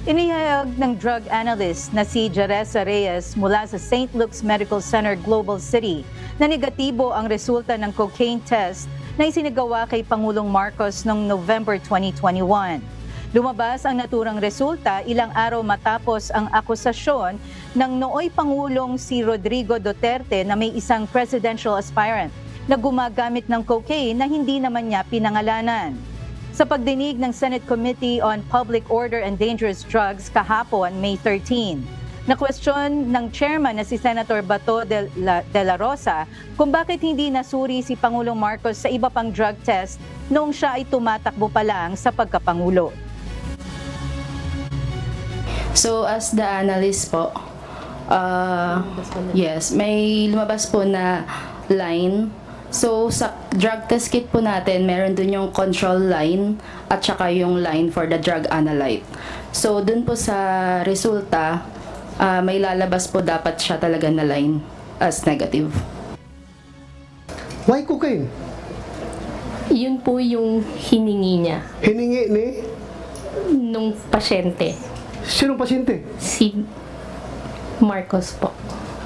Inihayag ng drug analyst na si Jeresa Reyes mula sa St. Luke's Medical Center, Global City na negatibo ang resulta ng cocaine test na isinagawa kay Pangulong Marcos noong November 2021. Lumabas ang naturang resulta ilang araw matapos ang akusasyon ng nooy Pangulong si Rodrigo Duterte na may isang presidential aspirant na gumagamit ng cocaine na hindi naman niya pinangalanan. Sa pagdinig ng Senate Committee on Public Order and Dangerous Drugs kahapon, May 13, na-question ng chairman na si Senator Bato de la Rosa kung bakit hindi nasuri si Pangulong Marcos sa iba pang drug test noong siya ay tumatakbo pa lang sa pagkapangulo. So as the analyst po, yes, may lumabas po na line. So sa drug test kit po natin, meron dun yung control line at saka yung line for the drug analyte. So dun po sa resulta, may lalabas po dapat siya talaga na line as negative. Why cocaine? Yun po yung hiningi niya Hiningi ni? nung pasyente, Sinong pasyente? si Marcos po.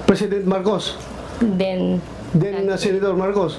President Marcos. Then Then Senator Marcos.